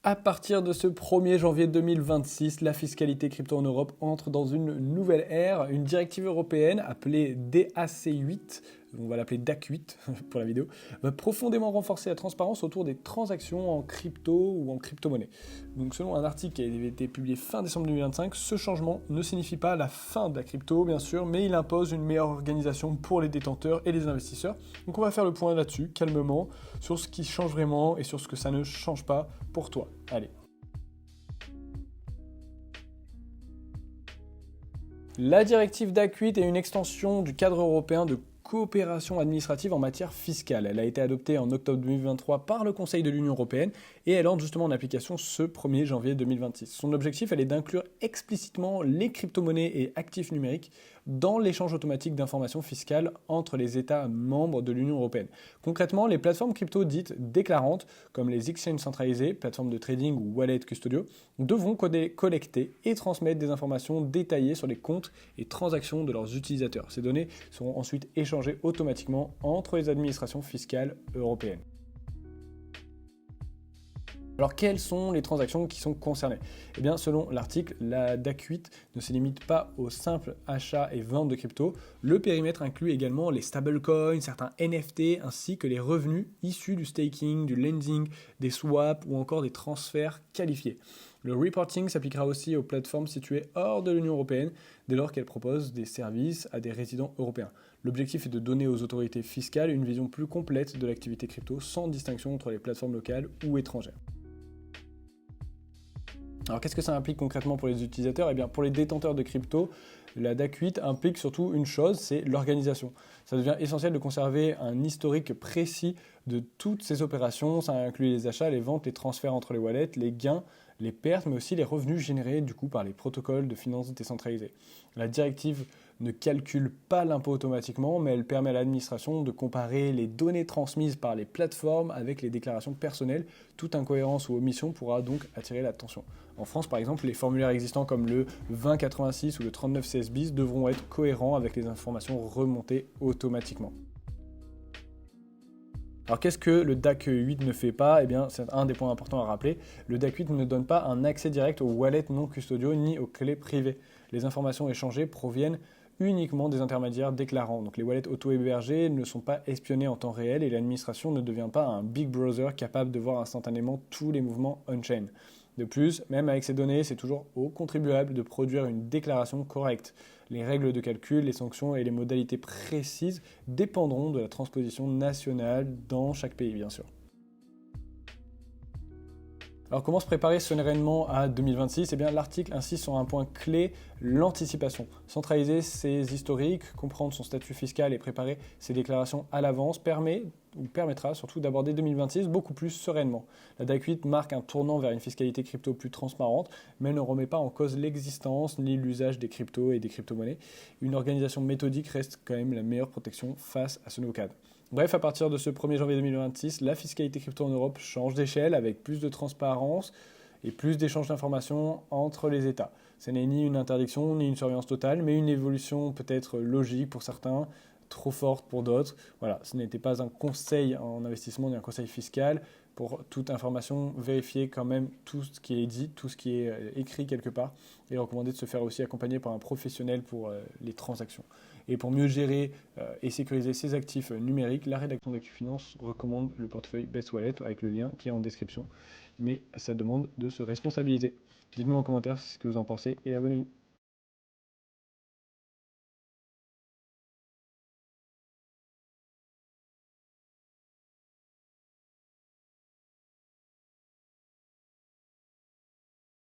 À partir de ce 1er janvier 2026, la fiscalité crypto en Europe entre dans une nouvelle ère. Une directive européenne appelée DAC8, on va l'appeler DAC8 pour la vidéo, va profondément renforcer la transparence autour des transactions en crypto ou en crypto-monnaie. Donc selon un article qui a été publié fin décembre 2025, ce changement ne signifie pas la fin de la crypto, bien sûr, mais il impose une meilleure organisation pour les détenteurs et les investisseurs. Donc on va faire le point là-dessus, calmement, sur ce qui change vraiment et sur ce que ça ne change pas pour toi. Allez. La directive DAC8 est une extension du cadre européen de coopération administrative en matière fiscale. Elle a été adoptée en octobre 2023 par le Conseil de l'Union européenne et elle entre justement en application ce 1er janvier 2026. Son objectif, elle est d'inclure explicitement les crypto-monnaies et actifs numériques dans l'échange automatique d'informations fiscales entre les États membres de l'Union européenne. Concrètement, les plateformes crypto dites déclarantes, comme les exchanges centralisés, plateformes de trading ou wallets custodiaux, devront collecter et transmettre des informations détaillées sur les comptes et transactions de leurs utilisateurs. Ces données seront ensuite échangées automatiquement entre les administrations fiscales européennes. Alors, quelles sont les transactions qui sont concernées? Eh bien, selon l'article, la DAC8 ne se limite pas au simple achat et vente de crypto. Le périmètre inclut également les stablecoins, certains NFT, ainsi que les revenus issus du staking, du lending, des swaps ou encore des transferts qualifiés. Le reporting s'appliquera aussi aux plateformes situées hors de l'Union européenne, dès lors qu'elles proposent des services à des résidents européens. L'objectif est de donner aux autorités fiscales une vision plus complète de l'activité crypto, sans distinction entre les plateformes locales ou étrangères. Alors qu'est-ce que ça implique concrètement pour les utilisateurs? Eh bien pour les détenteurs de crypto, la DAC8 implique surtout une chose, c'est l'organisation. Ça devient essentiel de conserver un historique précis de toutes ces opérations. Ça inclut les achats, les ventes, les transferts entre les wallets, les gains, les pertes, mais aussi les revenus générés du coup par les protocoles de finances décentralisés. La directive ne calcule pas l'impôt automatiquement, mais elle permet à l'administration de comparer les données transmises par les plateformes avec les déclarations personnelles. Toute incohérence ou omission pourra donc attirer l'attention. En France, par exemple, les formulaires existants comme le 2086 ou le 3916 bis devront être cohérents avec les informations remontées automatiquement. Alors qu'est-ce que le DAC8 ne fait pas? Eh bien, c'est un des points importants à rappeler. Le DAC8 ne donne pas un accès direct aux wallets non custodiaux ni aux clés privées. Les informations échangées proviennent uniquement des intermédiaires déclarants. Donc les wallets auto-hébergés ne sont pas espionnés en temps réel et l'administration ne devient pas un Big Brother capable de voir instantanément tous les mouvements on-chain. De plus, même avec ces données, c'est toujours au contribuable de produire une déclaration correcte. Les règles de calcul, les sanctions et les modalités précises dépendront de la transposition nationale dans chaque pays, bien sûr. Alors comment se préparer sereinement à 2026? Eh bien l'article insiste sur un point clé, l'anticipation. Centraliser ses historiques, comprendre son statut fiscal et préparer ses déclarations à l'avance permettra surtout d'aborder 2026 beaucoup plus sereinement. La DAC8 marque un tournant vers une fiscalité crypto plus transparente, mais elle ne remet pas en cause l'existence ni l'usage des cryptos et des crypto-monnaies. Une organisation méthodique reste quand même la meilleure protection face à ce nouveau cadre. Bref, à partir de ce 1er janvier 2026, la fiscalité crypto en Europe change d'échelle avec plus de transparence et plus d'échanges d'informations entre les États. Ce n'est ni une interdiction ni une surveillance totale, mais une évolution peut-être logique pour certains, trop forte pour d'autres. Voilà, ce n'était pas un conseil en investissement ni un conseil fiscal. Pour toute information, vérifiez quand même tout ce qui est dit, tout ce qui est écrit quelque part, et recommandez de se faire aussi accompagner par un professionnel pour les transactions. Et pour mieux gérer et sécuriser ses actifs numériques, la rédaction d'Actu Finance recommande le portefeuille Best Wallet avec le lien qui est en description. Mais ça demande de se responsabiliser. Dites-moi en commentaire ce que vous en pensez et abonnez-vous.